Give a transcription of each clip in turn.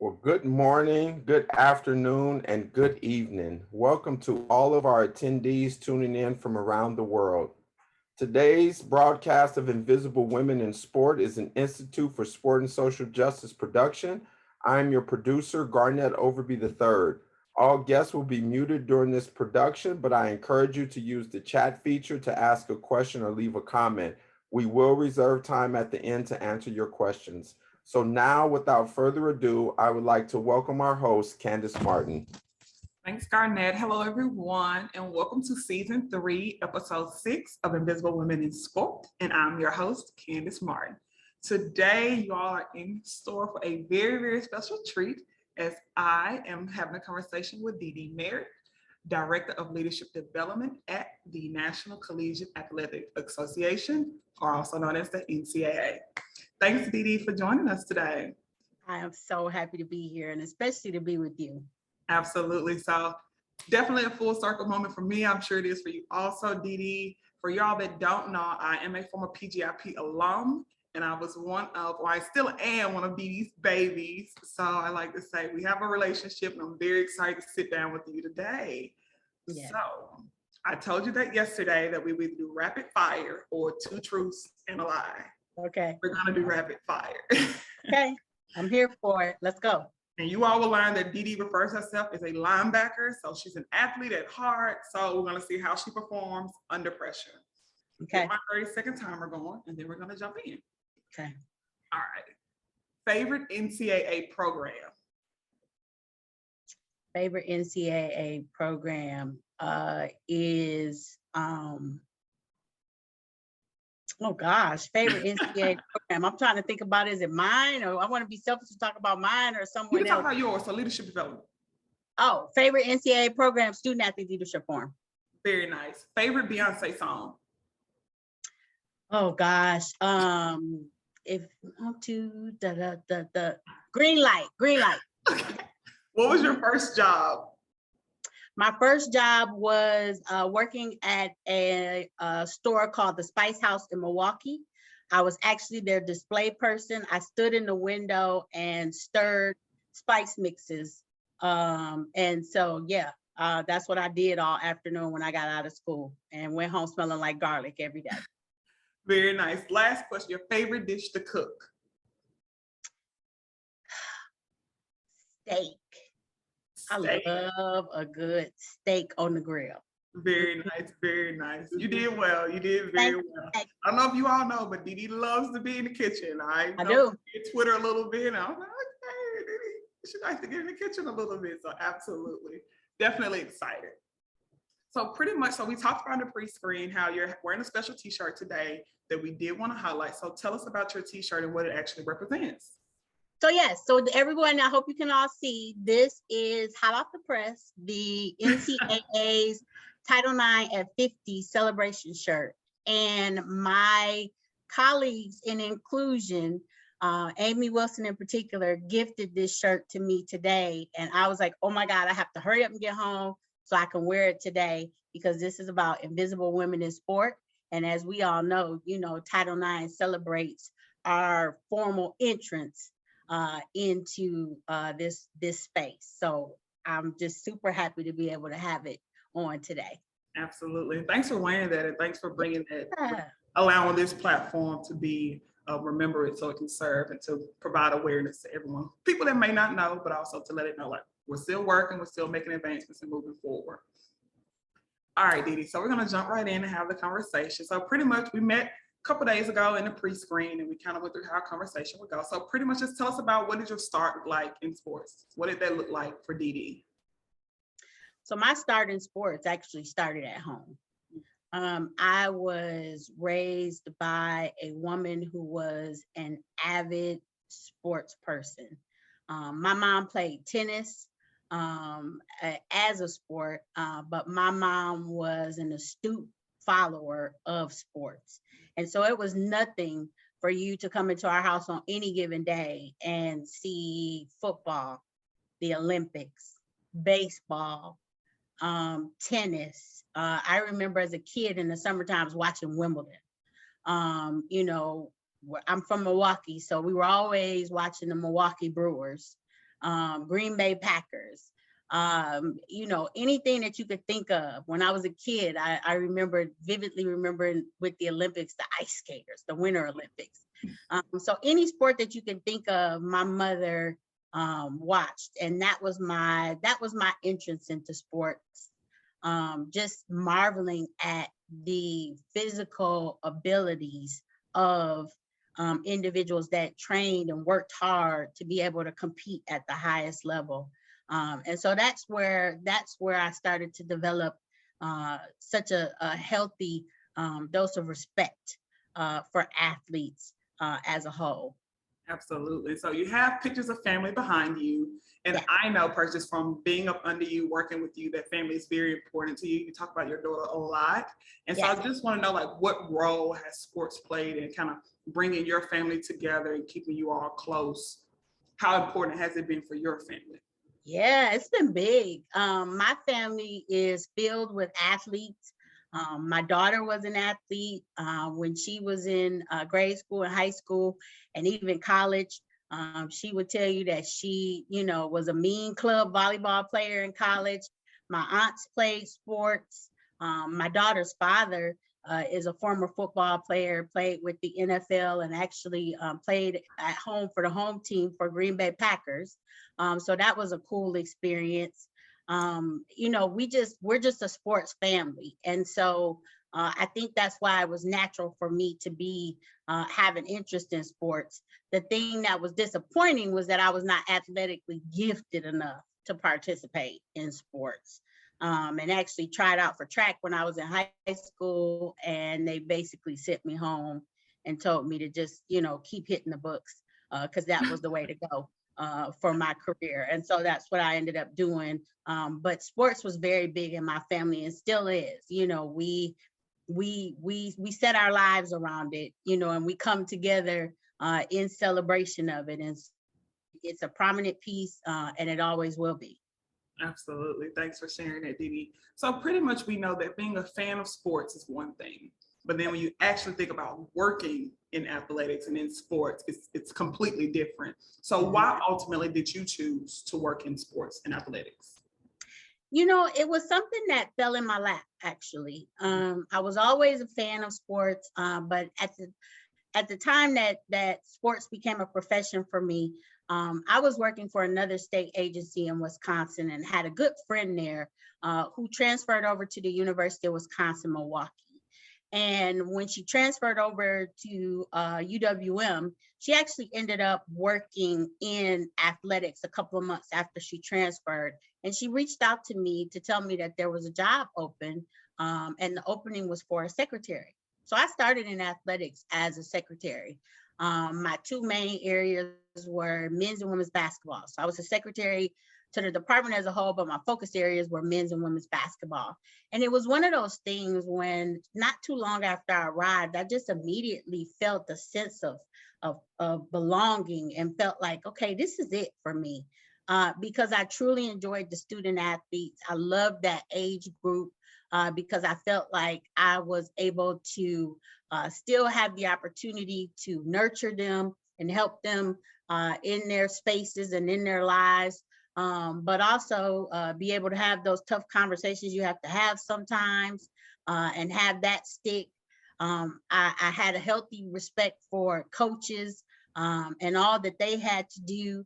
Well, good morning, good afternoon, and good evening. Welcome to all of our attendees tuning in from around the world. Today's broadcast of Invisible Women in Sport is an Institute for Sport and Social Justice production. I'm your producer, Garnett Overby III. All guests will be muted during this production, but I encourage you to use the chat feature to ask a question or leave a comment. We will reserve time at the end to answer your questions. So now, without further ado, I would like to welcome our host, Candace Martin. Thanks, Garnett. Hello, everyone, and welcome to Season 3, Episode 6 of Invisible Women in Sport. And I'm your host, Candace Martin. Today, you all are in store for a very, very special treat as I am having a conversation with DeeDee Merritt, Director of Leadership Development at the National Collegiate Athletic Association, or also known as the Ncaa. Thanks, DeeDee, for joining us today. I am so happy to be here and especially to be with you. Absolutely. So definitely a full circle moment for me. I'm sure it is for you also, DeeDee. For y'all that don't know, I am a former PGIP alum, and I was I still am one of DeeDee's babies. So I like to say we have a relationship, and I'm very excited to sit down with you today. Yeah. So I told you that yesterday that we would do rapid fire or 2 truths and a lie. Okay. We're going to do rapid fire. Okay. I'm here for it. Let's go. And you all will learn that DeeDee refers herself as a linebacker. So she's an athlete at heart. So we're going to see how she performs under pressure. Okay. Get my 30-second timer going, and then we're going to jump in. Okay. All right. Favorite NCAA program? Favorite NCAA program is oh gosh, favorite NCAA program. I'm trying to think about, is it mine, or I want to be selfish to talk about mine or someone else? You can talk about yours, so leadership development. Oh, favorite NCAA program, Student Athlete Leadership Forum. Very nice. Favorite Beyonce song? Oh gosh, if to the green light. What was your first job? My first job was working at a store called the Spice House in Milwaukee. I was actually their display person. I stood in the window and stirred spice mixes. And so, yeah, that's what I did all afternoon when I got out of school and went home smelling like garlic every day. Very nice. Last question, your favorite dish to cook? Steak. I love a good steak on the grill. Very nice, very nice. You did well. You did very well. I don't know if you all know, but DeeDee loves to be in the kitchen. I do. Twitter a little bit. And I was like, okay, DeeDee, she likes to get in the kitchen a little bit. So absolutely, definitely excited. So pretty much, so we talked about the pre-screen, how you're wearing a special t-shirt today that we did want to highlight. So tell us about your t-shirt and what it actually represents. So yes, so everyone, I hope you can all see, this is hot off the press, the NCAA's Title IX at 50 celebration shirt. And my colleagues in inclusion, Amy Wilson in particular, gifted this shirt to me today. And I was like, oh my God, I have to hurry up and get home so I can wear it today, because this is about invisible women in sport. And as we all know, Title IX celebrates our formal entrance into this space. So I'm just super happy to be able to have it on today. Absolutely. Thanks for wearing that, and thanks for bringing that, allowing this platform to be remembered so it can serve and to provide awareness to everyone, people that may not know, but also to let it know, like, we're still working, we're still making advancements and moving forward. All right, DeeDee, so we're going to jump right in and have the conversation. So pretty much we met a couple days ago in the pre-screen, and we kind of went through how our conversation would go. So pretty much just tell us about, what did your start like in sports? What did that look like for DeeDee? So my start in sports actually started at home. I was raised by a woman who was an avid sports person. My mom played tennis as a sport, but my mom was an astute follower of sports. And so it was nothing for you to come into our house on any given day and see football, the Olympics, baseball, tennis. I remember as a kid in the summer times watching Wimbledon. I'm from Milwaukee, so we were always watching the Milwaukee Brewers. Green Bay Packers, you know, anything that you could think of. When I was a kid, I remember vividly remembering with the Olympics, the ice skaters, the Winter Olympics. So any sport that you can think of, my mother watched, and that was my entrance into sports. Just marveling at the physical abilities of individuals that trained and worked hard to be able to compete at the highest level. And so that's where I started to develop such a healthy dose of respect for athletes as a whole. Absolutely. So you have pictures of family behind you. And Yeah. I know, Precious, from being up under you, working with you, that family is very important to you. You talk about your daughter a lot. And so Yes. I just want to know, like, what role has sports played in kind of bringing your family together and keeping you all close? How important has it been for your family? Yeah, it's been big. My family is filled with athletes. My daughter was an athlete when she was in grade school and high school and even college. She would tell you that she, you know, was a mean club volleyball player in college. My aunts played sports. My daughter's father is a former football player, played with the NFL and actually played at home for the home team for Green Bay Packers. So that was a cool experience. You know, we're just a sports family. And so I think that's why it was natural for me to be have an interest in sports. The thing that was disappointing was that I was not athletically gifted enough to participate in sports. And actually tried out for track when I was in high school, and they basically sent me home and told me to just, you know, keep hitting the books because that was the way to go for my career. And so that's what I ended up doing. But sports was very big in my family and still is. You know, we set our lives around it, you know, and we come together in celebration of it. And it's a prominent piece and it always will be. Absolutely. Thanks for sharing that, DeeDee. So pretty much we know that being a fan of sports is one thing, but then when you actually think about working in athletics and in sports, it's completely different. So why ultimately did you choose to work in sports and athletics? You know, it was something that fell in my lap, actually. I was always a fan of sports, but at the time that sports became a profession for me, I was working for another state agency in Wisconsin and had a good friend there who transferred over to the University of Wisconsin-Milwaukee. And when she transferred over to UWM, she actually ended up working in athletics a couple of months after she transferred. And she reached out to me to tell me that there was a job open and the opening was for a secretary. So I started in athletics as a secretary. My two main areas were men's and women's basketball. So I was a secretary to the department as a whole, but my focus areas were men's and women's basketball. And it was one of those things when not too long after I arrived, I just immediately felt a sense of belonging and felt like, okay, this is it for me. Because I truly enjoyed the student athletes. I loved that age group because I felt like I was able to still have the opportunity to nurture them and help them in their spaces and in their lives. But also be able to have those tough conversations you have to have sometimes and have that stick. I had a healthy respect for coaches and all that they had to do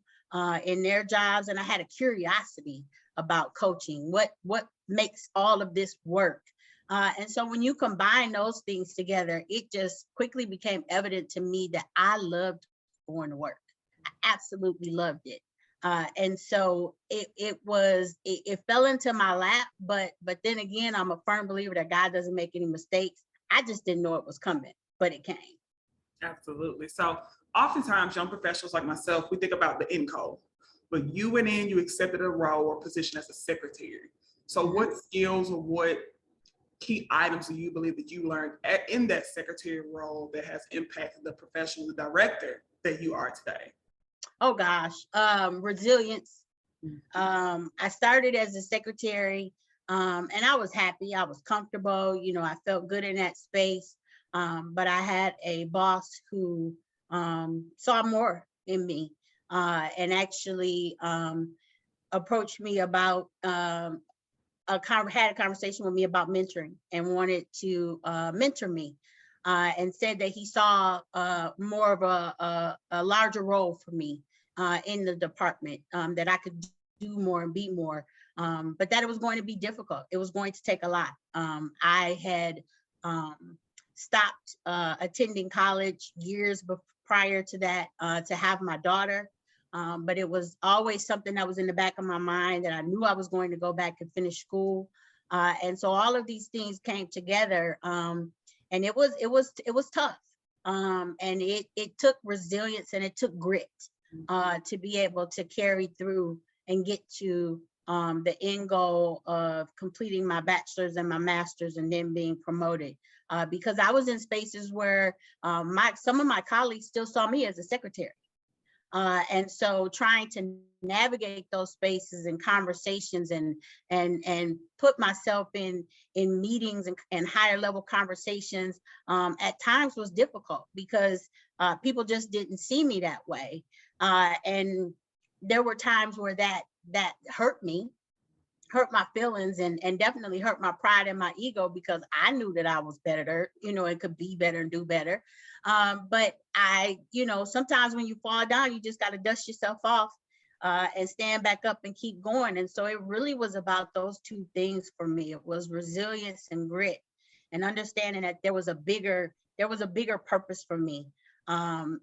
in their jobs. And I had a curiosity about coaching. What makes all of this work? And so when you combine those things together, it just quickly became evident to me that I loved going to work. I absolutely loved it. And so it fell into my lap, but then again, I'm a firm believer that God doesn't make any mistakes. I just didn't know it was coming, but it came. Absolutely. So oftentimes young professionals like myself, we think about the end goal, but you went in, you accepted a role or position as a secretary. So what skills or what key items do you believe that you learned in that secretary role that has impacted the professional, the director that you are today? Oh gosh, resilience. I started as a secretary and I was happy, I was comfortable, you know, I felt good in that space. But I had a boss who saw more in me. and actually approached me about had a conversation with me about mentoring and wanted to mentor me, and said that he saw more of a larger role for me in the department, that I could do more and be more, but that it was going to be difficult. It was going to take a lot. I had stopped attending college years prior to that to have my daughter. But it was always something that was in the back of my mind, that I knew I was going to go back and finish school. And so all of these things came together, and it was tough. And it took resilience and it took grit to be able to carry through and get to the end goal of completing my bachelor's and my master's and then being promoted. Because I was in spaces where some of my colleagues still saw me as a secretary. And so trying to navigate those spaces and conversations and put myself in meetings and higher level conversations at times was difficult, because people just didn't see me that way. And there were times where that hurt me, hurt my feelings, and definitely hurt my pride and my ego, because I knew that I was better, and could be better and do better. But sometimes when you fall down, you just got to dust yourself off and stand back up and keep going. And so it really was about those two things for me. It was resilience and grit, and understanding that there was a bigger purpose for me. And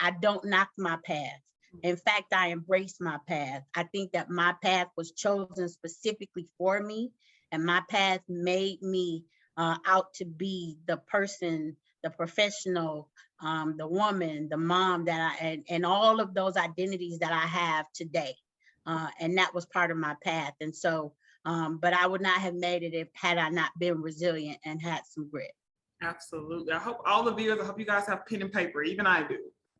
I don't knock my path. In fact, I embrace my path. I think that my path was chosen specifically for me, and my path made me out to be the person, the professional, the woman, the mom and all of those identities that I have today. And that was part of my path. And so, but I would not have made it had I not been resilient and had some grit. Absolutely. I hope all the viewers, I hope you guys have pen and paper. Even I do.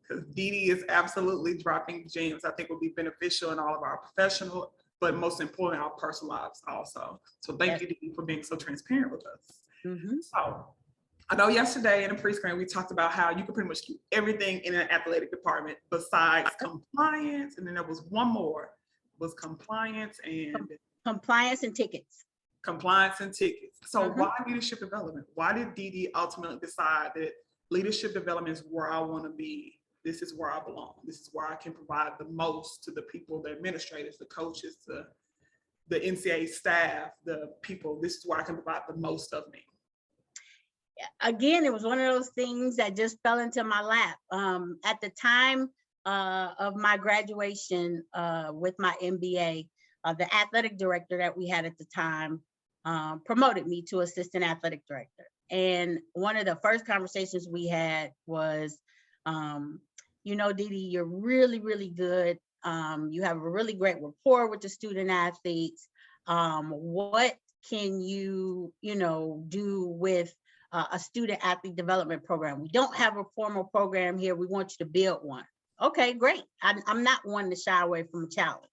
Because DeeDee is absolutely dropping gems I think will be beneficial in all of our professional, but most importantly, our personal lives also. So thank you, DeeDee, for being so transparent with us. Mm-hmm. So I know yesterday in the pre-screen, we talked about how you can pretty much keep everything in an athletic department besides compliance. And then there was one more, was compliance and tickets. Compliance and tickets. So why leadership development? Why did DeeDee ultimately decide that leadership development is where I want to be? This is where I belong. This is where I can provide the most to the people, the administrators, the coaches, the Ncaa staff, the people. This is where I can provide the most of me. Again, it was one of those things that just fell into my lap. At the time of my graduation with my MBA, the athletic director that we had at the time promoted me to assistant athletic director. And one of the first conversations we had was, DeeDee, you're really, really good. You have a really great rapport with the student athletes. What can you, do with a student athlete development program? We don't have a formal program here. We want you to build one. Okay, great. I'm not one to shy away from a challenge.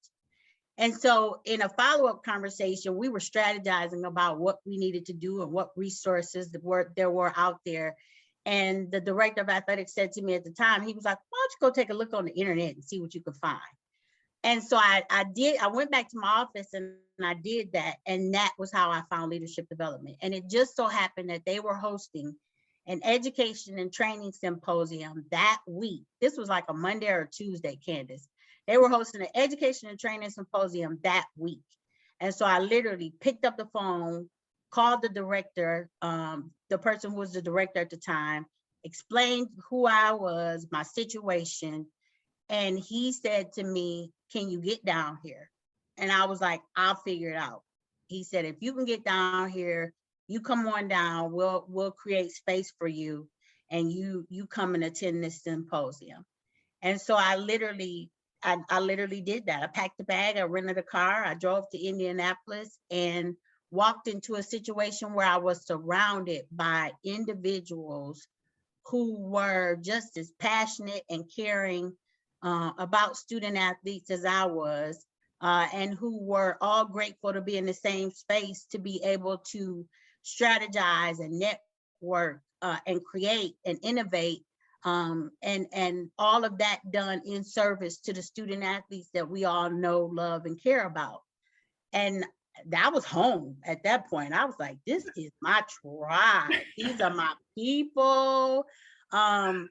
And so in a follow-up conversation, we were strategizing about what we needed to do and what resources there were out there. And the director of athletics said to me at the time, he was like, why don't you go take a look on the internet and see what you can find? And so I did. I went back to my office and I did that. And that was how I found leadership development. And it just so happened that they were hosting an education and training symposium that week. This was like a Monday or a Tuesday, Candace. They were hosting an education and training symposium that week. And so I literally picked up the phone, called the director, the person who was the director at the time, explained who I was, my situation. And he said to me, can you get down here? And I was like, I'll figure it out. He said, if you can get down here, you come on down, we'll create space for you, and you come and attend this symposium. And so I literally did that. I packed a bag, I rented a car, I drove to Indianapolis and walked into a situation where I was surrounded by individuals who were just as passionate and caring about student athletes as I was, and who were all grateful to be in the same space, to be able to strategize and network and create and innovate and all of that done in service to the student athletes that we all know, love, and care about. And that was home at that point. I was like, this is my tribe. These are my people. And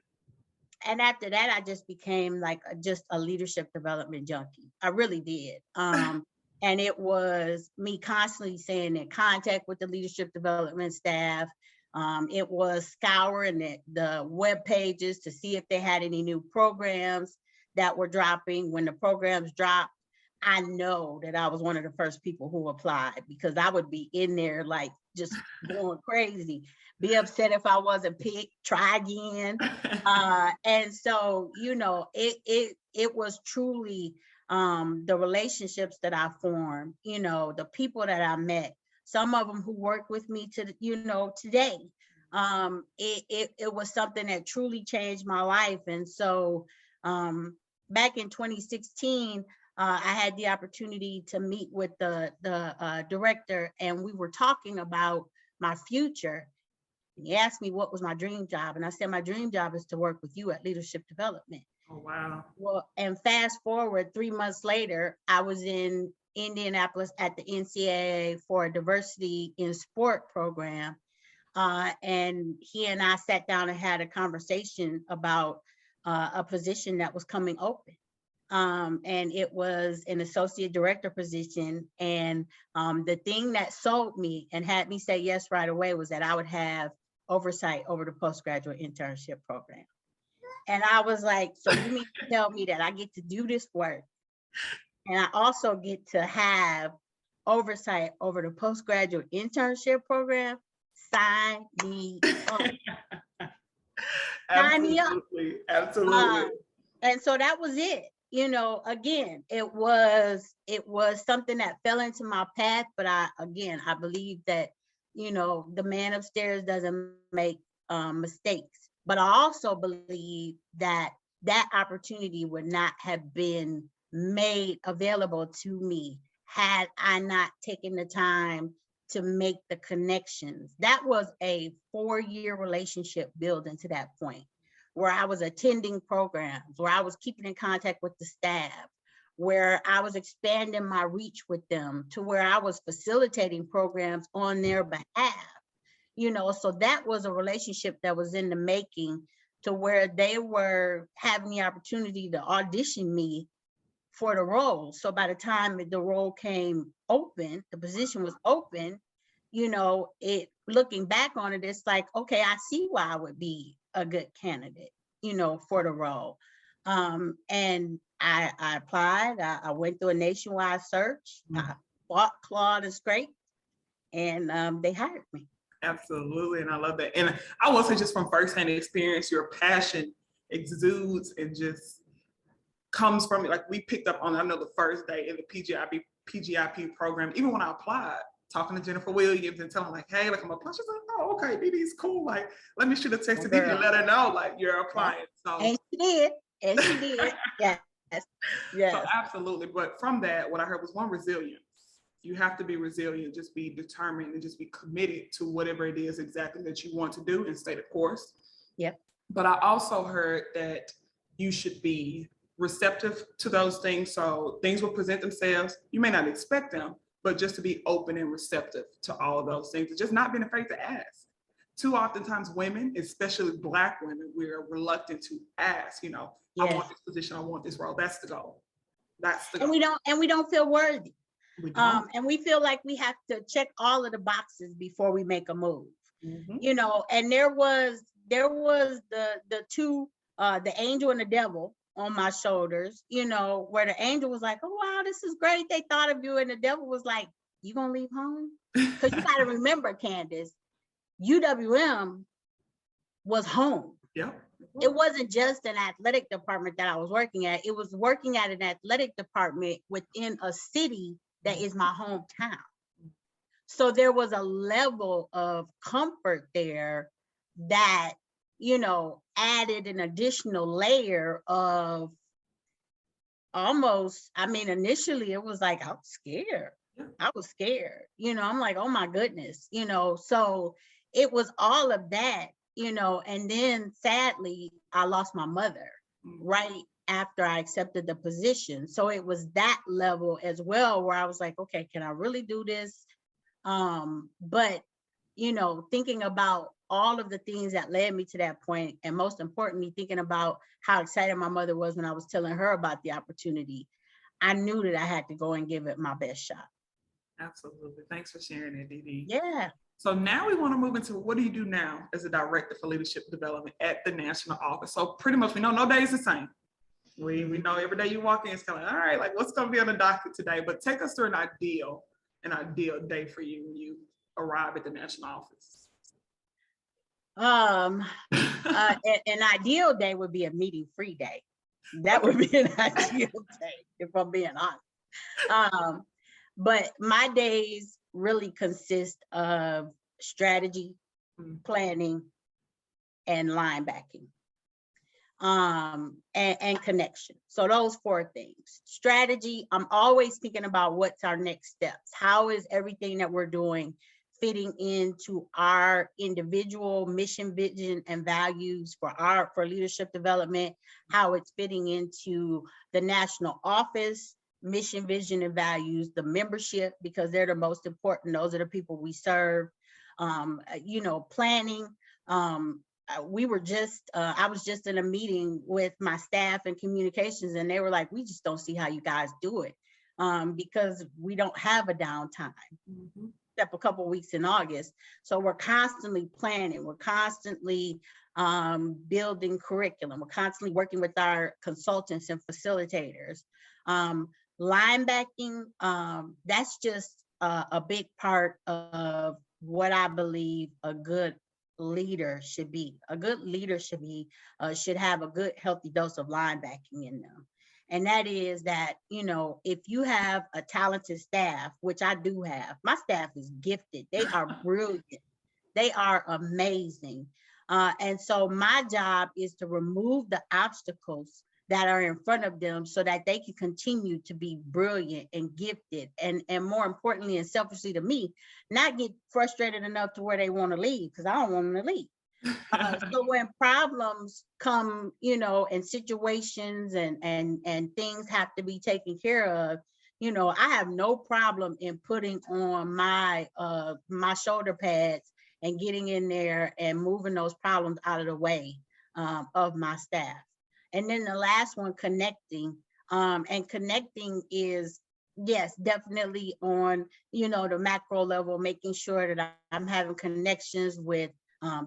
after that, I just became like just a leadership development junkie. I really did. And it was me constantly staying in contact with the leadership development staff. It was scouring the web pages to see if they had any new programs that were dropping. When the programs dropped, I know that I was one of the first people who applied, because I would be in there like just going crazy, be upset if I wasn't picked, try again. And so, it was truly the relationships that I formed, the people that I met, some of them who work with me today. It was something that truly changed my life. And so back in 2016, I had the opportunity to meet with the director, and we were talking about my future. And he asked me what was my dream job, and I said my dream job is to work with you at Leadership Development. Oh, wow. Well, and fast forward 3 months later, I was in Indianapolis at the Ncaa for a diversity in sport program, and he and I sat down and had a conversation about a position that was coming open. And it was an associate director position. And the thing that sold me and had me say yes right away was that I would have oversight over the postgraduate internship program. And I was like, so you mean to tell me that I get to do this work and I also get to have oversight over the postgraduate internship program? Sign me up. Sign me up. Absolutely. And so that was it. Again, it was something that fell into my path, but I believe that, the man upstairs doesn't make mistakes. But I also believe that that opportunity would not have been made available to me had I not taken the time to make the connections. That was a 4-year relationship building to that point, where I was attending programs, where I was keeping in contact with the staff, where I was expanding my reach with them, to where I was facilitating programs on their behalf. So that was a relationship that was in the making, to where they were having the opportunity to audition me for the role. So by the time the role came open, the position was open, looking back on it, it's like, okay, I see why I would be a good candidate, for the role. And I applied, I went through a nationwide search, I fought, clawed, and scraped, and they hired me. Absolutely, and I love that. And I will say, just from firsthand experience, your passion exudes and just comes from it. Like, we picked up on, I know, the first day in the PGIP program, even when I applied, talking to Jennifer Williams and telling her, like, hey, like, I'm applying. She's like, oh, okay, DeeDee's cool. Like, let me shoot a text to DeeDee and let her know, like, you're applying. So, and she did. Yes. So absolutely. But from that, what I heard was, one, resilience. You have to be resilient, just be determined, and just be committed to whatever it is exactly that you want to do, and stay the course. Yep. But I also heard that you should be receptive to those things. So things will present themselves. You may not expect them, but just to be open and receptive to all of those things, and just not being afraid to ask. Too oftentimes women, especially Black women, we're reluctant to ask, yes. I want this position, I want this role. That's the goal. That's the goal. And we don't feel worthy. And we feel like we have to check all of the boxes before we make a move. Mm-hmm. And there was the two, the angel and the devil on my shoulders, where the angel was like, oh, wow, this is great. They thought of you. And the devil was like, you gonna leave home? Because you got to remember, Candace, UWM was home. Yeah. It wasn't just an athletic department that I was working at. It was working at an athletic department within a city that is my hometown. So there was a level of comfort there that, added an additional layer of almost, initially it was like, I was scared. I'm like, oh my goodness, so it was all of that and then sadly, I lost my mother right after I accepted the position. So it was that level as well where I was like, okay, can I really do this? But, thinking about all of the things that led me to that point, and most importantly, thinking about how excited my mother was when I was telling her about the opportunity, I knew that I had to go and give it my best shot. Absolutely. Thanks for sharing it, DeeDee. Yeah. So now we want to move into what do you do now as a director for leadership development at the national office? So pretty much we know no day is the same. We know every day you walk in, it's kind of like, all right, like what's going to be on the docket today? But take us through an ideal day for you when you arrive at the national office. An ideal day would be a meeting-free day. That would be an ideal day, if I'm being honest. But my days really consist of strategy, planning, and linebacking, and connection. So those 4 things. Strategy, I'm always thinking about what's our next steps. How is everything that we're doing fitting into our individual mission, vision, and values for leadership development, how it's fitting into the national office, mission, vision, and values, the membership, because they're the most important. Those are the people we serve. Planning. I was just in a meeting with my staff and communications, and they were like, we just don't see how you guys do it, because we don't have a downtime. Except a couple of weeks in August. So we're constantly planning, we're constantly building curriculum, we're constantly working with our consultants and facilitators. Linebacking, that's just a big part of what I believe a good leader should be. A good leader should have a good, healthy dose of linebacking in them. And that is that, if you have a talented staff, which I do have, my staff is gifted. They are brilliant. They are amazing. And so my job is to remove the obstacles that are in front of them so that they can continue to be brilliant and gifted. And more importantly, and selfishly to me, not get frustrated enough to where they want to leave, because I don't want them to leave. So when problems come, and situations and things have to be taken care of, I have no problem in putting on my shoulder pads and getting in there and moving those problems out of the way of my staff. And then the last one, connecting. And connecting is, yes, definitely on, the macro level, making sure that I'm having connections with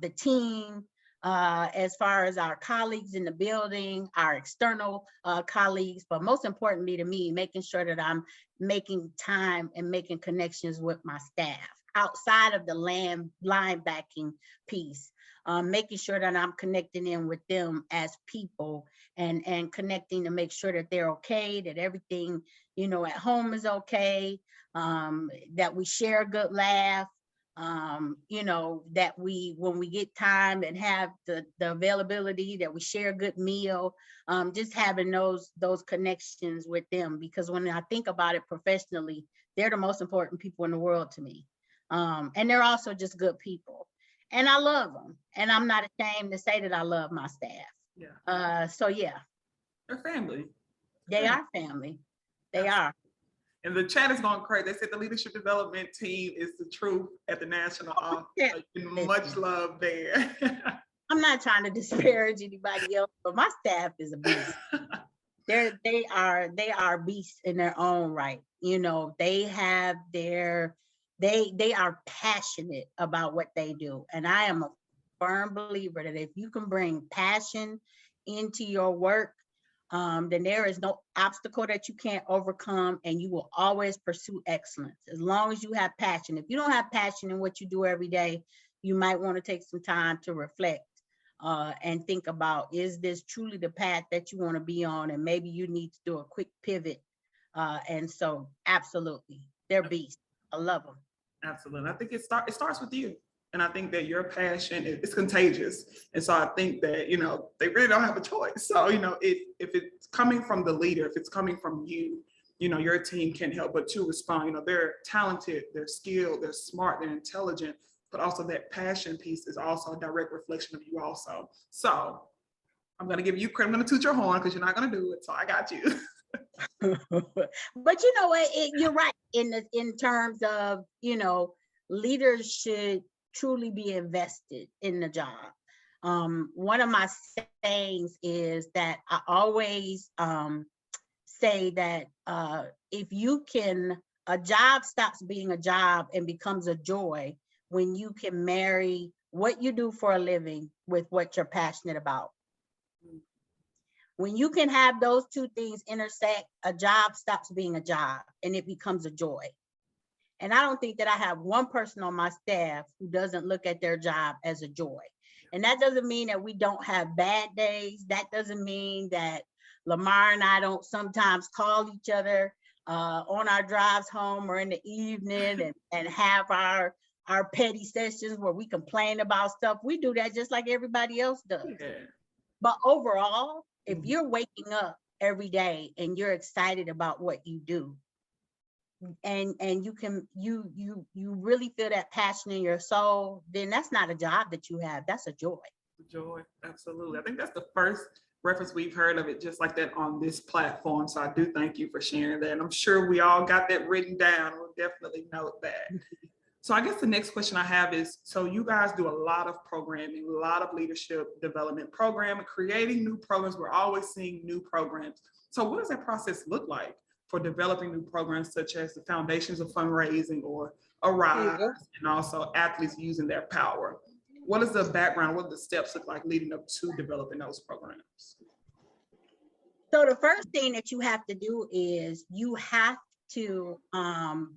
the team, as far as our colleagues in the building, our external colleagues, but most importantly to me, making sure that I'm making time and making connections with my staff outside of the linebacking piece, making sure that I'm connecting in with them as people and connecting to make sure that they're okay, that everything, at home is okay, that we share a good laugh, that when we get time and have the availability, that we share a good meal, just having those connections with them, because when I think about it professionally, they're the most important people in the world to me. And they're also just good people, and I love them, and I'm not ashamed to say that I love my staff. So yeah. They're family. They are family. They are. And the chat is going crazy. They said the leadership development team is the truth at the national office. Yeah. Much love there. I'm not trying to disparage anybody else, but my staff is a beast. They are beasts in their own right. They have they are passionate about what they do. And I am a firm believer that if you can bring passion into your work, then there is no obstacle that you can't overcome, and you will always pursue excellence as long as you have passion. If you don't have passion in what you do every day, you might want to take some time to reflect and think about, is this truly the path that you want to be on? And maybe you need to do a quick pivot. And so absolutely, they're beasts. I love them. Absolutely. I think it starts with you. And I think that your passion is contagious. And so I think that, they really don't have a choice. So, if it's coming from the leader, if it's coming from you, your team can't help but to respond. They're talented, they're skilled, they're smart, they're intelligent. but also that passion piece is also a direct reflection of you also. So I'm going to give you credit. I'm going to toot your horn because you're not going to do it. So I got you. But you know what, you're right in terms of, leaders should truly be invested in the job. One of my sayings is that I always say that if you can, a job stops being a job and becomes a joy when you can marry what you do for a living with what you're passionate about. When you can have those two things intersect, a job stops being a job and it becomes a joy. And I don't think that I have one person on my staff who doesn't look at their job as a joy. And that doesn't mean that we don't have bad days. That doesn't mean that Lamar and I don't sometimes call each other on our drives home or in the evening and have our petty sessions where we complain about stuff. We do that just like everybody else does. Yeah. But overall, if you're waking up every day and you're excited about what you do, and you really feel that passion in your soul, then that's not a job that you have, that's a joy. Joy, absolutely. I think that's the first reference we've heard of it just like that on this platform. So I do thank you for sharing that. And I'm sure we all got that written down. We'll definitely note that. So I guess the next question I have is, so you guys do a lot of programming, a lot of leadership development programming, creating new programs. We're always seeing new programs. So what does that process look like for developing new programs such as the Foundations of Fundraising or Arise, and also athletes using their power? What is the background? What do the steps look like leading up to developing those programs? So the first thing that you have to do is you have to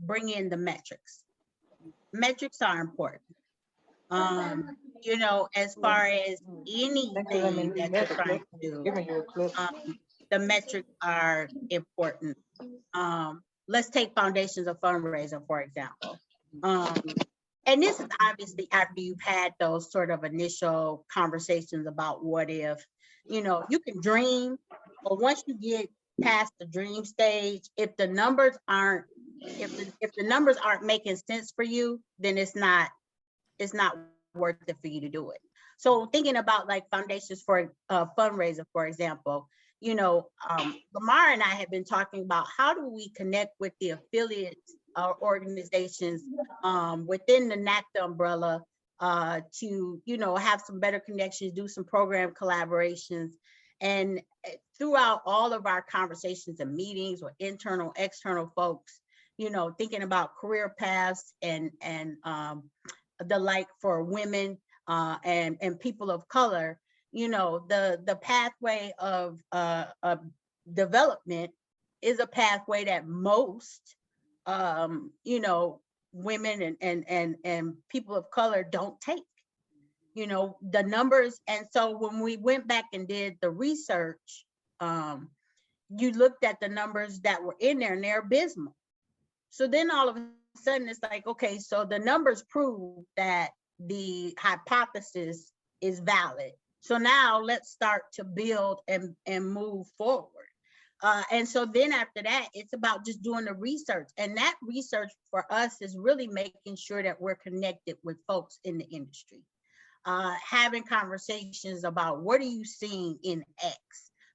bring in the metrics. Metrics are important. As far as anything that you're trying to do, the metrics are important. Let's take Foundations of Fundraising, for example. And this is obviously after you've had those sort of initial conversations about what if, you can dream, but once you get past the dream stage, if the numbers aren't making sense for you, then it's not worth it for you to do it. So thinking about like Foundations for Fundraising, for example, Lamar and I have been talking about how do we connect with the affiliates organizations within the NACDA umbrella to, have some better connections, do some program collaborations. And throughout all of our conversations and meetings with internal, external folks, thinking about career paths and the like for women and people of color, the pathway of development is a pathway that most, women and people of color don't take. The numbers. And so when we went back and did the research, you looked at the numbers that were in there and they're abysmal. So then all of a sudden it's like, okay, so the numbers prove that the hypothesis is valid. So now let's start to build and move forward. And so then after that, it's about just doing the research. And that research for us is really making sure that we're connected with folks in the industry. Having conversations about what are you seeing in X?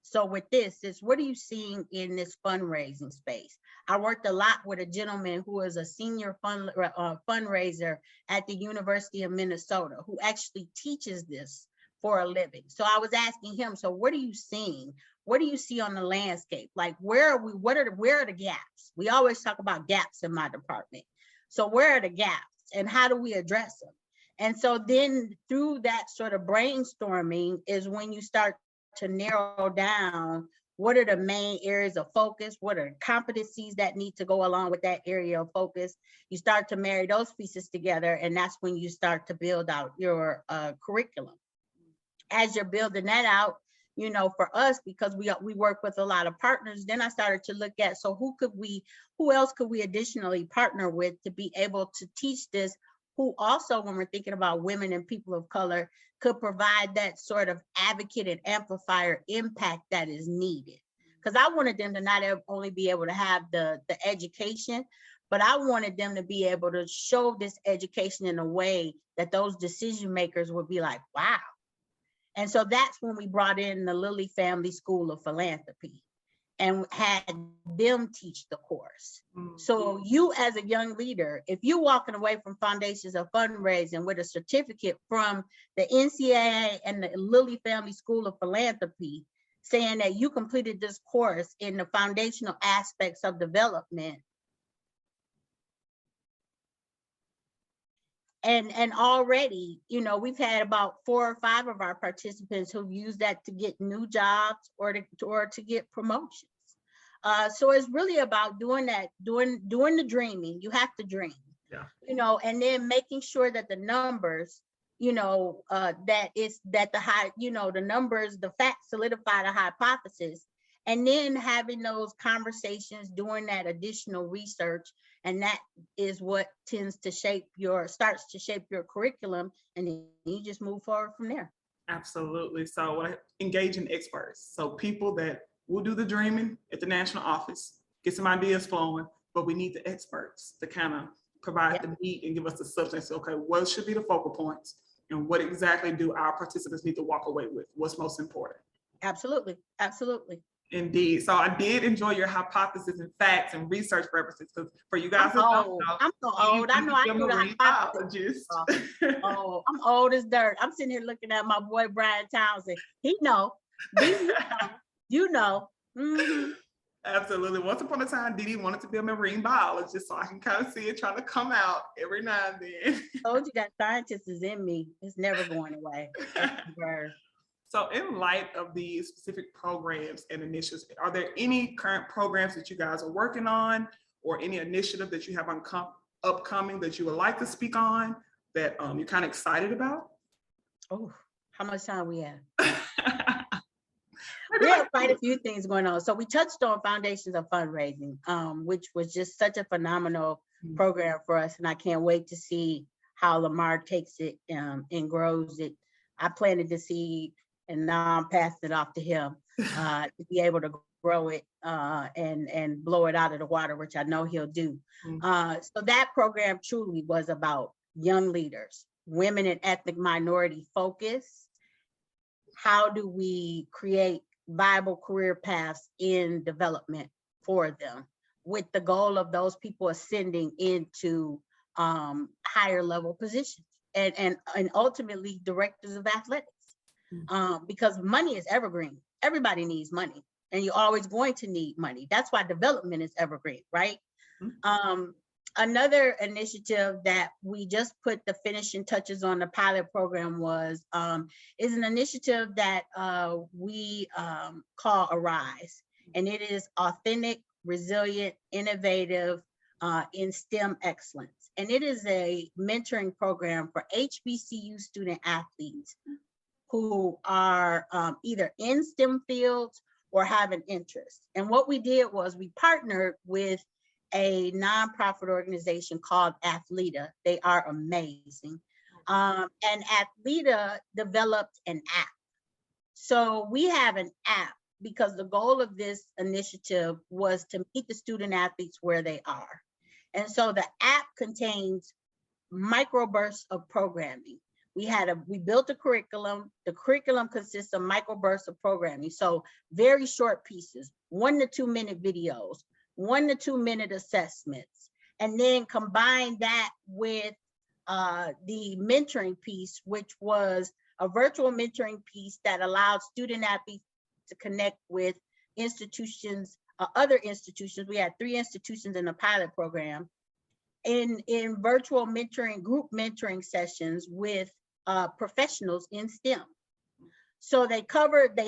So with this, is what are you seeing in this fundraising space? I worked a lot with a gentleman who is a senior fundraiser at the University of Minnesota, who actually teaches this for a living. So I was asking him, so what are you seeing? What do you see on the landscape? Like, where are we? Where are the gaps? We always talk about gaps in my department. So where are the gaps and how do we address them? And so then through that sort of brainstorming is when you start to narrow down what are the main areas of focus, what are the competencies that need to go along with that area of focus. You start to marry those pieces together, and that's when you start to build out your curriculum. As you're building that out, for us, because we work with a lot of partners, then I started to look at, so who else could we additionally partner with to be able to teach this, who also, when we're thinking about women and people of color, could provide that sort of advocate and amplifier impact that is needed. Because I wanted them to not only be able to have the education, but I wanted them to be able to show this education in a way that those decision makers would be like, wow. And so that's when we brought in the Lilly Family School of Philanthropy and had them teach the course. So you as a young leader, if you're walking away from Foundations of Fundraising with a certificate from the Ncaa and the Lilly Family School of Philanthropy, saying that you completed this course in the foundational aspects of development, and already, you know, we've had about 4 or 5 of our participants who've used that to get new jobs or to get promotions. So it's really about doing that, doing the dreaming. You have to dream, you know, and then making sure that the numbers, you know, that the high, you know, the numbers, the facts solidify the hypothesis, and then having those conversations, doing that additional research. And that is what starts to shape your curriculum, and then you just move forward from there. Absolutely. So engaging experts. So people that will do the dreaming at the national office, get some ideas flowing, but we need the experts to kind of provide the meat and give us the substance. Okay, what should be the focal points, and what exactly do our participants need to walk away with? What's most important? Absolutely. Absolutely. Indeed. So I did enjoy your hypothesis and facts and research purposes, because for you guys I'm so old. I know I do the hypothesis. Oh, I'm old as dirt. I'm sitting here looking at my boy Brian Townsend. He know. You know. Mm-hmm. Absolutely. Once upon a time, DeeDee wanted to be a marine biologist, so I can kind of see it trying to come out every now and then. I told you that scientist is in me. It's never going away. So in light of these specific programs and initiatives, are there any current programs that you guys are working on, or any initiative that you have upcoming that you would like to speak on that you're kind of excited about? Oh, how much time we have? We have quite a few things going on. So we touched on Foundations of Fundraising, which was just such a phenomenal program for us. And I can't wait to see how Lamar takes it and grows it. I planted the seed, and now I'm passing it off to him to be able to grow it and blow it out of the water, which I know he'll do. So that program truly was about young leaders, women and ethnic minority focus. How do we create viable career paths in development for them, with the goal of those people ascending into higher level positions and ultimately directors of athletics? Because money is evergreen. Everybody needs money, and you're always going to need money. That's why development is evergreen, right? Another initiative that we just put the finishing touches on the pilot program is an initiative that we call Arise, and it is authentic, resilient, innovative in STEM excellence. And it is a mentoring program for HBCU student athletes who are either in STEM fields or have an interest. And what we did was we partnered with a nonprofit organization called Athleta. They are amazing. And Athleta developed an app. So we have an app because the goal of this initiative was to meet the student athletes where they are. And so the app contains microbursts of programming. We built a curriculum. The curriculum consists of microbursts of programming. So very short pieces, 1 to 2 minute videos, 1 to 2 minute assessments, and then combine that with the mentoring piece, which was a virtual mentoring piece that allowed student athletes to connect with institutions, other institutions. We had 3 institutions in the pilot program in virtual mentoring, group mentoring sessions with professionals in STEM. So they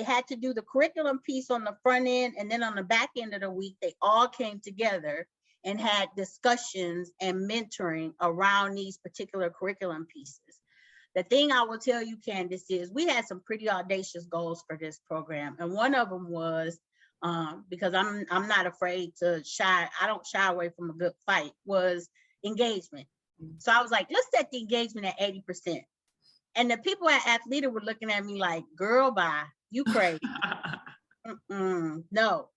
had to do the curriculum piece on the front end, and then on the back end of the week, they all came together and had discussions and mentoring around these particular curriculum pieces. The thing I will tell you, Candace, is we had some pretty audacious goals for this program. And one of them was, because I'm not afraid to I don't shy away from a good fight, was engagement. So I was like, let's set the engagement at 80%. And the people at Athleta were looking at me like, girl, bye, you crazy. No.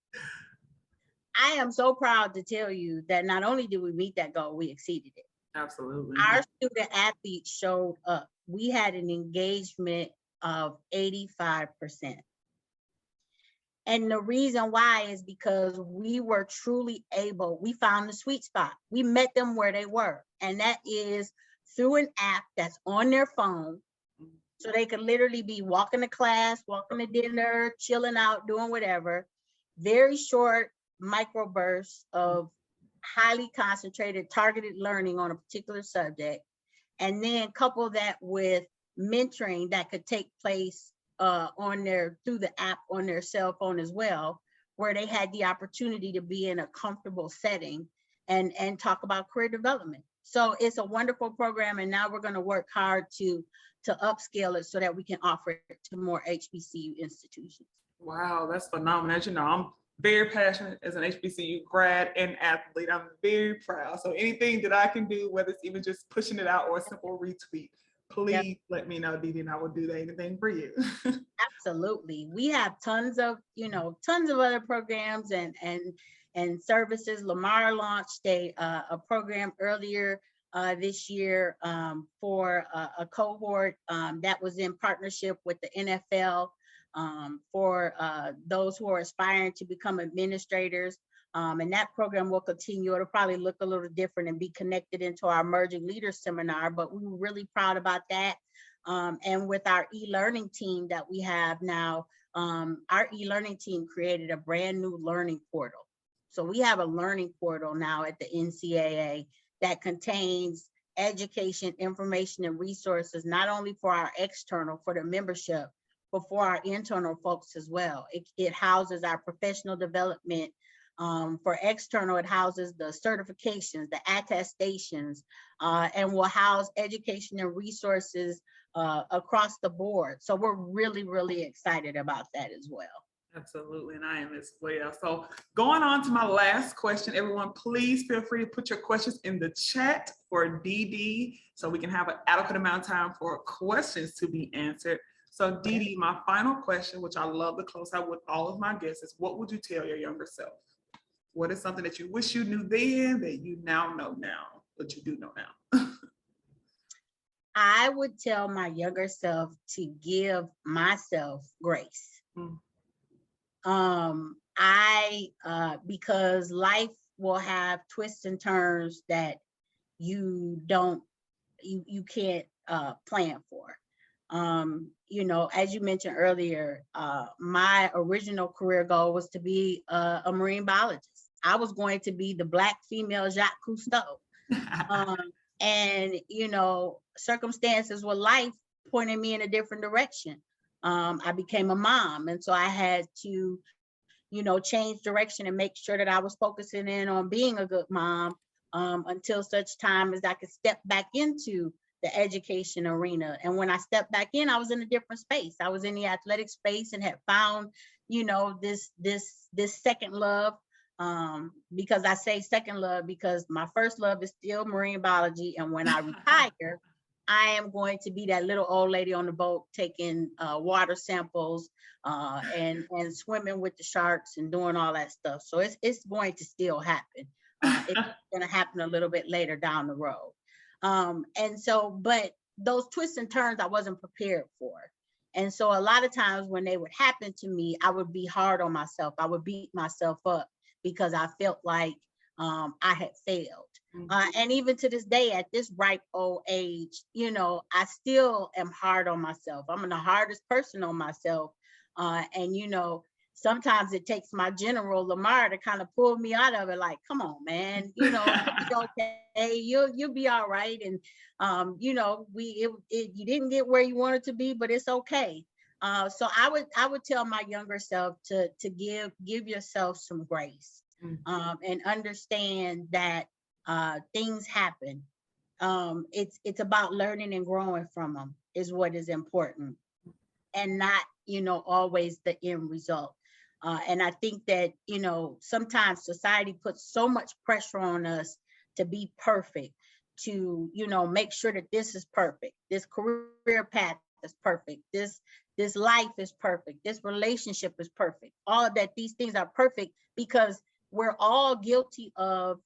I am so proud to tell you that not only did we meet that goal, we exceeded it. Absolutely. Our student athletes showed up. We had an engagement of 85%. And the reason why is because we were truly able, we found the sweet spot. We met them where they were. And that is through an app that's on their phone. So they could literally be walking to class, walking to dinner, chilling out, doing whatever. Very short microbursts of highly concentrated, targeted learning on a particular subject. And then couple that with mentoring that could take place through the app on their cell phone as well, where they had the opportunity to be in a comfortable setting and talk about career development. So it's a wonderful program, and now we're going to work hard to upscale it so that we can offer it to more HBCU institutions. Wow, that's phenomenal. As you know, I'm very passionate as an HBCU grad and athlete. I'm very proud. So anything that I can do, whether it's even just pushing it out or a simple retweet, please let me know, DeeDee, and I will do anything for you. Absolutely. We have tons of other programs and services. Lamar launched a program earlier this year for a cohort that was in partnership with the NFL for those who are aspiring to become administrators. And that program will continue. It'll probably look a little different and be connected into our Emerging Leaders Seminar, but we were really proud about that. And with our e-learning team that we have now, our e-learning team created a brand new learning portal. So we have a learning portal now at the Ncaa that contains education, information, and resources, not only for our external, for the membership, but for our internal folks as well. It houses our professional development. For external, it houses the certifications, the attestations, and will house education and resources across the board. So we're really, really excited about that as well. Absolutely, and I am as well. So going on to my last question, everyone, please feel free to put your questions in the chat for DeeDee so we can have an adequate amount of time for questions to be answered. So DeeDee, my final question, which I love to close out with all of my guests, is what would you tell your younger self? What is something that you wish you knew then that you now know now, but you do know now? I would tell my younger self to give myself grace. Because life will have twists and turns that you can't plan for. As you mentioned earlier, my original career goal was to be a marine biologist. I was going to be the Black female Jacques Cousteau. And, circumstances with life pointed me in a different direction. I became a mom. And so I had to, change direction and make sure that I was focusing in on being a good mom until such time as I could step back into the education arena. And when I stepped back in, I was in a different space. I was in the athletic space and had found, this second love. Because I say second love because my first love is still marine biology. And when I retire, I am going to be that little old lady on the boat taking water samples and swimming with the sharks and doing all that stuff. So it's going to still happen. It's going to happen a little bit later down the road. But those twists and turns I wasn't prepared for. And so a lot of times when they would happen to me, I would be hard on myself. I would beat myself up because I felt like I had failed. And even to this day, at this ripe old age, I still am hard on myself. I'm the hardest person on myself. Sometimes it takes my general Lamar to kind of pull me out of it. Like, come on, man, you'll be okay. You'll be all right. And you didn't get where you wanted to be, but it's okay. So I would tell my younger self to give yourself some grace and understand that things happen. It's about learning and growing from them is what is important, and not always the end result. And I think that sometimes society puts so much pressure on us to be perfect, to make sure that this is perfect, this career path is perfect, this life is perfect, this relationship is perfect, all of that, these things are perfect because we're all guilty of,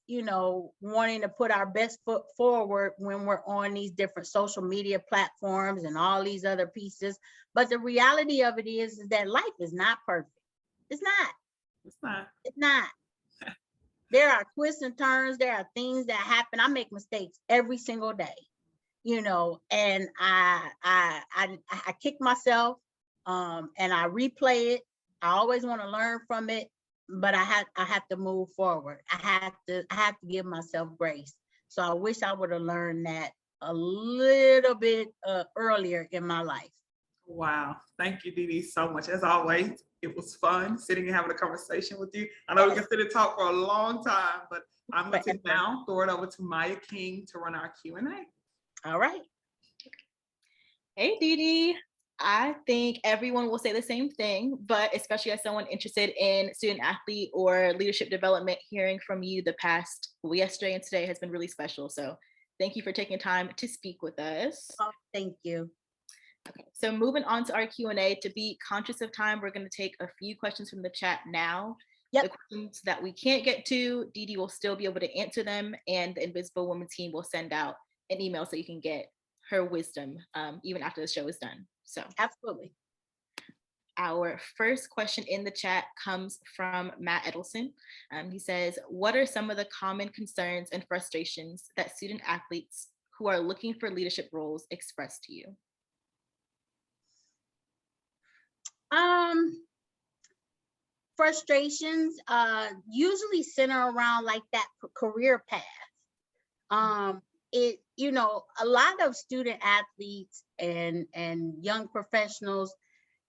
wanting to put our best foot forward when we're on these different social media platforms and all these other pieces. But the reality of it is that life is not perfect. It's not. It's not. It's not. There are twists and turns. There are things that happen. I make mistakes every single day, and I kick myself, and I replay it. I always want to learn from it, but I have to move forward. I have to give myself grace. So I wish I would have learned that a little bit earlier in my life. Wow. Thank you, DeeDee, so much. As always, it was fun sitting and having a conversation with you. I know we can sit and talk for a long time, but I'm going to now throw it over to Maya King to run our Q&A. All right. Hey, DeeDee. I think everyone will say the same thing, but especially as someone interested in student athlete or leadership development, hearing from you yesterday and today has been really special. So thank you for taking time to speak with us. Oh, thank you. Okay, so moving on to our Q&A, to be conscious of time, we're going to take a few questions from the chat now. Yep. The questions that we can't get to, DeeDee will still be able to answer them, and the Invisible Woman team will send out an email so you can get her wisdom even after the show is done. So absolutely. Our first question in the chat comes from Matt Edelson. He says, what are some of the common concerns and frustrations that student athletes who are looking for leadership roles express to you? Frustrations usually center around like that career path. A lot of student athletes and young professionals,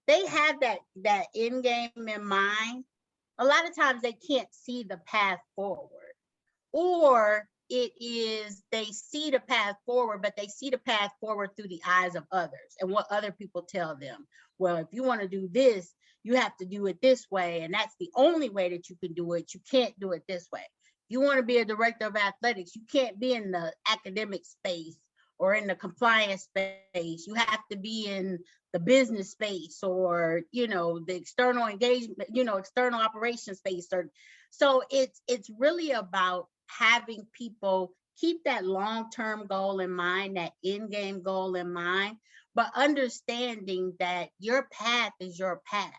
they have that end game in mind. A lot of times they can't see the path forward, or it is they see the path forward, but they see the path forward through the eyes of others and what other people tell them. Well, if you want to do this, you have to do it this way, and that's the only way that you can do it. You can't do it this way. If you want to be a director of athletics, you can't be in the academic space or in the compliance space. You have to be in the business space or, the external engagement, external operations space. So it's really about having people keep that long-term goal in mind, that end game goal in mind, but understanding that your path is your path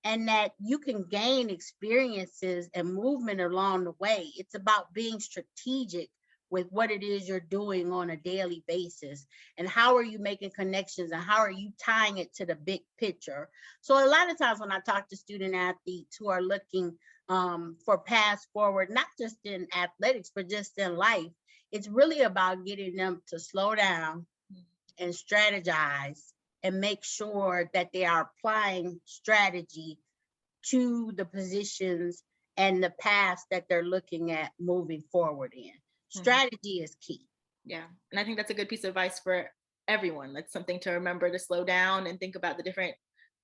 and that you can gain experiences and movement along the way. It's about being strategic with what it is you're doing on a daily basis, and how are you making connections and how are you tying it to the big picture. So a lot of times when I talk to student athletes who are looking for paths forward, not just in athletics, but just in life, it's really about getting them to slow down and strategize and make sure that they are applying strategy to the positions and the paths that they're looking at moving forward in. Strategy is key. Yeah, and I think that's a good piece of advice for everyone. That's something to remember, to slow down and think about the different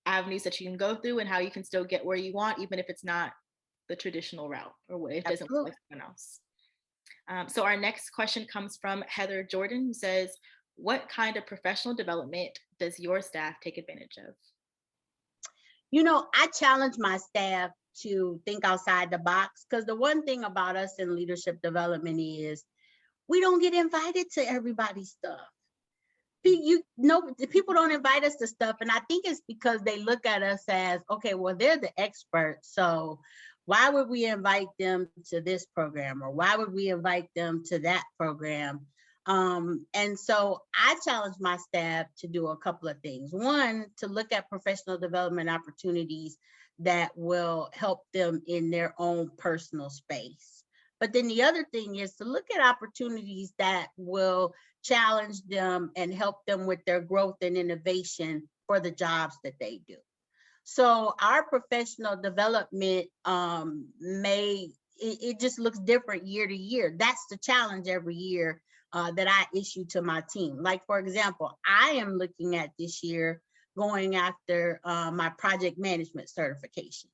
avenues that you can go through and how you can still get where you want, even if it's not the traditional route or if it doesn't look like someone else. So our next question comes from Heather Jordan, who says, what kind of professional development does your staff take advantage of? I challenge my staff to think outside the box, because the one thing about us in leadership development is we don't get invited to everybody's stuff. People don't invite us to stuff, and I think it's because they look at us as, okay, well, they're the experts, so why would we invite them to this program, or why would we invite them to that program? And so I challenge my staff to do a couple of things. One, to look at professional development opportunities that will help them in their own personal space. But then the other thing is to look at opportunities that will challenge them and help them with their growth and innovation for the jobs that they do. So our professional development it just looks different year to year. That's the challenge every year that I issue to my team. Like, for example, I am looking at this year going after my project management certification.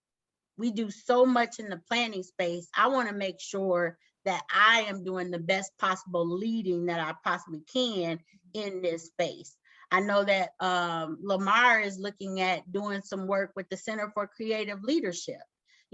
We do so much in the planning space. I want to make sure that I am doing the best possible leading that I possibly can in this space. I know that Lamar is looking at doing some work with the Center for Creative Leadership.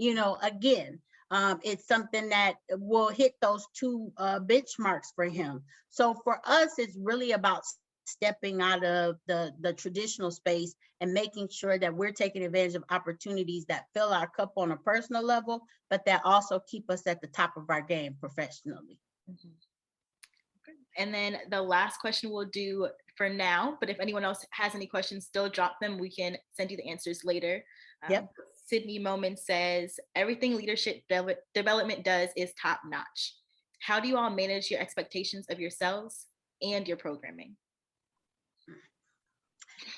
Again, It's something that will hit those two benchmarks for him. So for us, it's really about stepping out of the traditional space and making sure that we're taking advantage of opportunities that fill our cup on a personal level, but that also keep us at the top of our game professionally. Mhm. Okay. And then the last question we'll do for now, but if anyone else has any questions, still drop them. We can send you the answers later. Yep. Sydney Moment says, everything leadership development does is top notch. How do you all manage your expectations of yourselves and your programming?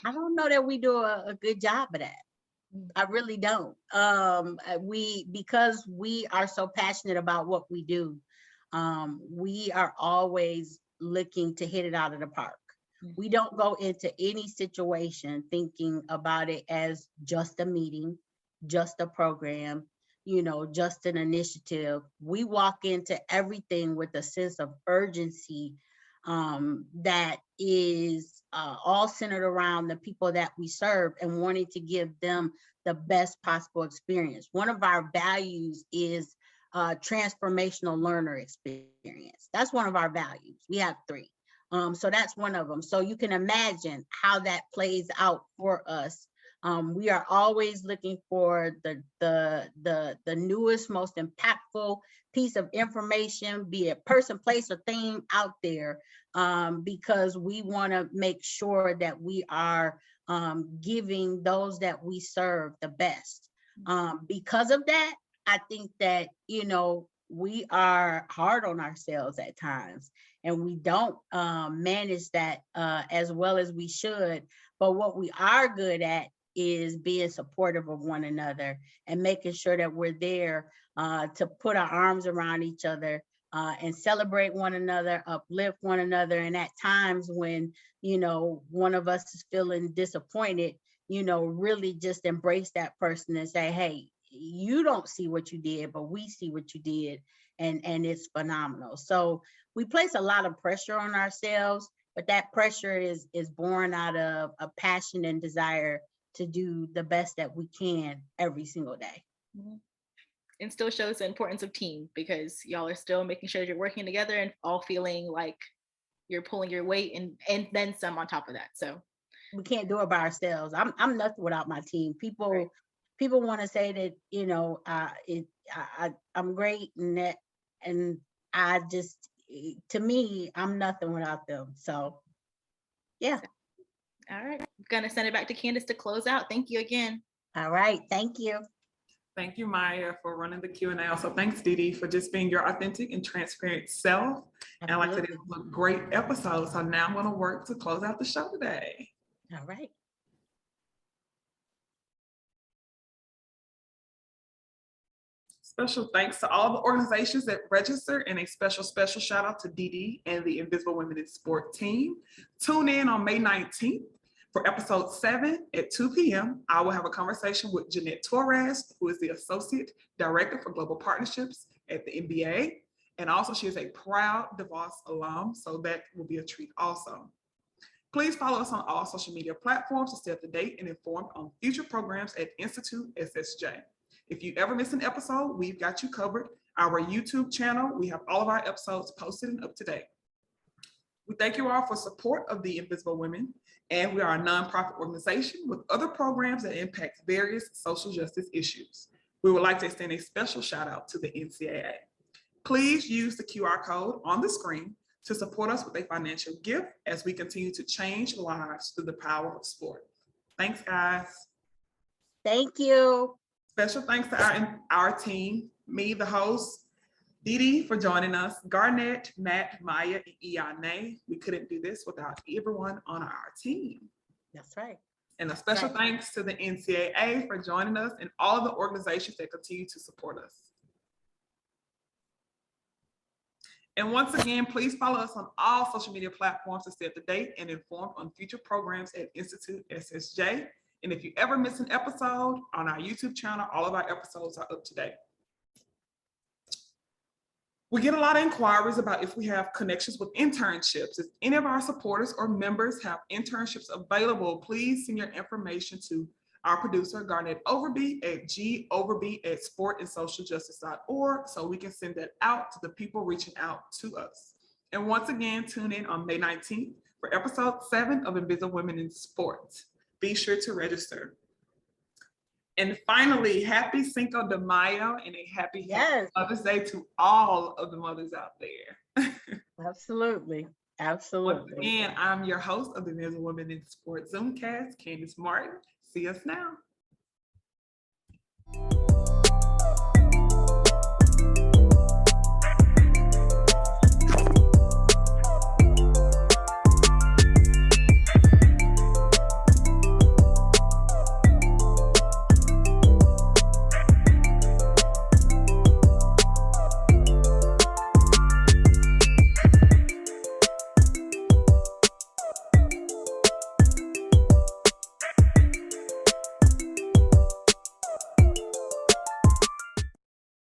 I don't know that we do a good job of that. I really don't. Because we are so passionate about what we do, we are always looking to hit it out of the park. We don't go into any situation thinking about it as just a meeting, just a program, just an initiative. We walk into everything with a sense of urgency that is all centered around the people that we serve and wanting to give them the best possible experience. One of our values is transformational learner experience. That's one of our values. We have 3. So that's one of them. So you can imagine how that plays out for us. We are always looking for the newest, most impactful piece of information, be it person, place, or thing out there, because we want to make sure that we are giving those that we serve the best. Because of that, I think that, we are hard on ourselves at times, and we don't manage that as well as we should. But what we are good at is being supportive of one another and making sure that we're there to put our arms around each other and celebrate one another, uplift one another. And at times when, one of us is feeling disappointed, really just embrace that person and say, hey, you don't see what you did, but we see what you did. And it's phenomenal. So we place a lot of pressure on ourselves, but that pressure is born out of a passion and desire to do the best that we can every single day. Mm-hmm. And still shows the importance of team, because y'all are still making sure you're working together and all feeling like you're pulling your weight and then some on top of that. So we can't do it by ourselves. I'm nothing without my team. People want to say that, I'm great and I just, to me, I'm nothing without them. So yeah. All right, I'm gonna send it back to Candace to close out. Thank you again. All right, thank you. Thank you, Maya, for running the Q&A. Also, thanks, DeeDee, for just being your authentic and transparent self. Absolutely. And like I said, it was a great episode. So now I'm going to work to close out the show today. All right. Special thanks to all the organizations that registered, and a special shout out to DeeDee and the Invisible Women in Sport team. Tune in on May 19th. For episode 7 at 2 p.m., I will have a conversation with Jeanette Torres, who is the Associate Director for Global Partnerships at the NBA. And also, she is a proud DeVos alum, so that will be a treat also. Please follow us on all social media platforms to stay up to date and informed on future programs at Institute SSJ. If you ever miss an episode, we've got you covered. Our YouTube channel, we have all of our episodes posted and up to date. We thank you all for support of the Invisible Women, and we are a nonprofit organization with other programs that impact various social justice issues. We would like to extend a special shout out to the Ncaa. Please use the QR code on the screen to support us with a financial gift as we continue to change lives through the power of sport. Thanks, guys. Thank you. Special thanks to our team, me, the host, DeeDee, for joining us, Garnett, Matt, Maya, and Iane. We couldn't do this without everyone on our team. That's right. And a special thanks to the Ncaa for joining us and all the organizations that continue to support us. And once again, please follow us on all social media platforms to stay up to date and informed on future programs at Institute SSJ. And if you ever miss an episode on our YouTube channel, all of our episodes are up to date. We get a lot of inquiries about if we have connections with internships. If any of our supporters or members have internships available, please send your information to Our producer, Garnett Overby at goverby@sportandsocialjustice.org, so we can send that out to the people reaching out to us. And once again, tune in on May 19th for episode 7 of Invisible Women in Sports. Be sure to register. And finally, happy Cinco de Mayo and a happy Mother's Day to all of the mothers out there. Absolutely. Once Absolutely. again, I'm your host of the Invisible Women in Sports Zoomcast, Candace Martin. See us now.